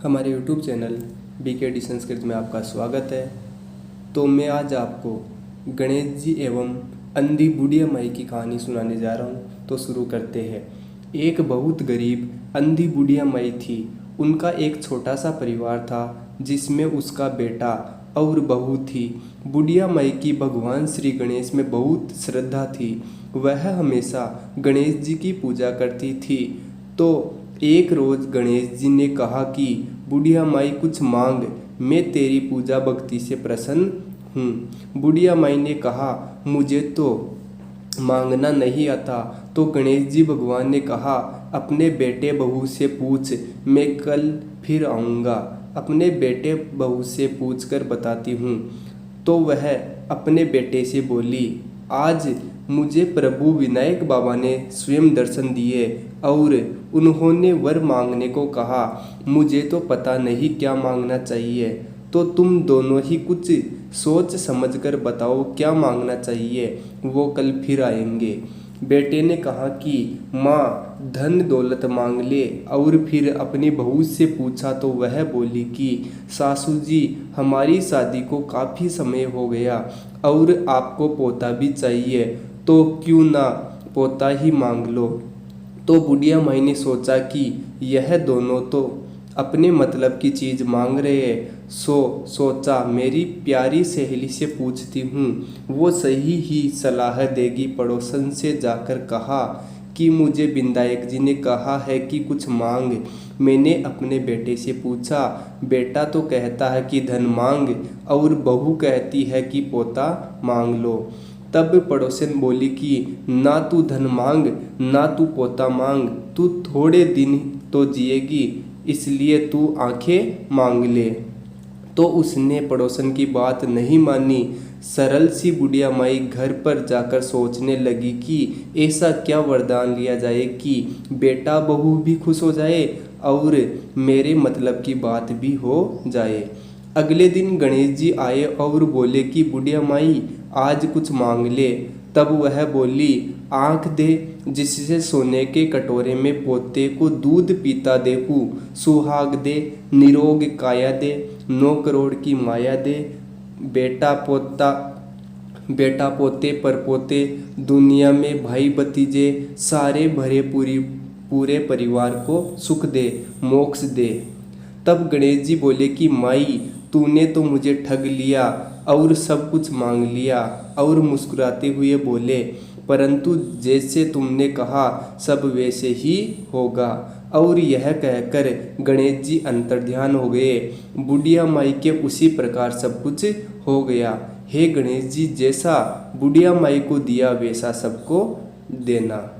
हमारे YouTube channel BKD Sanskrit में आपका स्वागत है। तो मैं आज आपको गणेश जी एवं अंधी बुढ़िया माई की कहानी सुनाने जा रहा हूँ। तो शुरू करते हैं। एक बहुत गरीब अंधी बुढ़िया माई थी। उनका एक छोटा सा परिवार था जिसमें उसका बेटा और बहू थी। बुढ़िया माई की भगवान श्री गणेश में बहुत श्रद्धा थी। वह हमेशा गणेश जी की पूजा करती थी। तो एक रोज गणेश जी ने कहा कि बुढ़िया माई कुछ मांग, मैं तेरी पूजा भक्ति से प्रसन्न हूँ। बुढ़िया माई ने कहा, मुझे तो मांगना नहीं आता। तो गणेश जी भगवान ने कहा, अपने बेटे बहू से पूछ, मैं कल फिर आऊँगा। अपने बेटे बहू से पूछ कर बताती हूँ। तो वह अपने बेटे से बोली, आज मुझे प्रभु विनायक बाबा ने स्वयं दर्शन दिए और उन्होंने वर मांगने को कहा। मुझे तो पता नहीं क्या मांगना चाहिए, तो तुम दोनों ही कुछ सोच समझ कर बताओ क्या मांगना चाहिए। वो कल फिर आएंगे। बेटे ने कहा कि माँ धन दौलत मांग ले। और फिर अपनी बहू से पूछा तो वह बोली कि सासू जी, हमारी शादी को काफ़ी समय हो गया और आपको पोता भी चाहिए, तो क्यों ना पोता ही मांग लो। तो बुढ़िया माई ने सोचा कि यह दोनों तो अपने मतलब की चीज़ मांग रहे हैं। सोचा मेरी प्यारी सहेली से पूछती हूँ, वो सही ही सलाह देगी। पड़ोसन से जाकर कहा कि मुझे विनायक जी ने कहा है कि कुछ मांग। मैंने अपने बेटे से पूछा, बेटा तो कहता है कि धन मांग और बहू कहती है कि पोता मांग लो। तब पड़ोसन बोली कि ना तू धन मांग ना तू पोता मांग, तू थोड़े दिन तो जिएगी, इसलिए तू आंखें मांग ले। तो उसने पड़ोसन की बात नहीं मानी। सरल सी बुढ़िया माई घर पर जाकर सोचने लगी कि ऐसा क्या वरदान लिया जाए कि बेटा बहू भी खुश हो जाए और मेरे मतलब की बात भी हो जाए। अगले दिन गणेश जी आए और बोले कि बुढ़िया माई आज कुछ मांग ले। तब वह बोली, आँख दे जिससे सोने के कटोरे में पोते को दूध पीता देखूं, सुहाग दे निरोग काया दे, 9 करोड़ की माया दे, बेटा पोते परपोते, दुनिया में भाई भतीजे सारे भरे पूरे परिवार को सुख दे मोक्ष दे। तब गणेश जी बोले कि माई तूने तो मुझे ठग लिया और सब कुछ मांग लिया। और मुस्कुराते हुए बोले, परंतु जैसे तुमने कहा सब वैसे ही होगा। और यह कहकर गणेश जी अंतर्ध्यान हो गए। बुढ़िया माई के उसी प्रकार सब कुछ हो गया। हे गणेश जी, जैसा बुढ़िया माई को दिया वैसा सबको देना।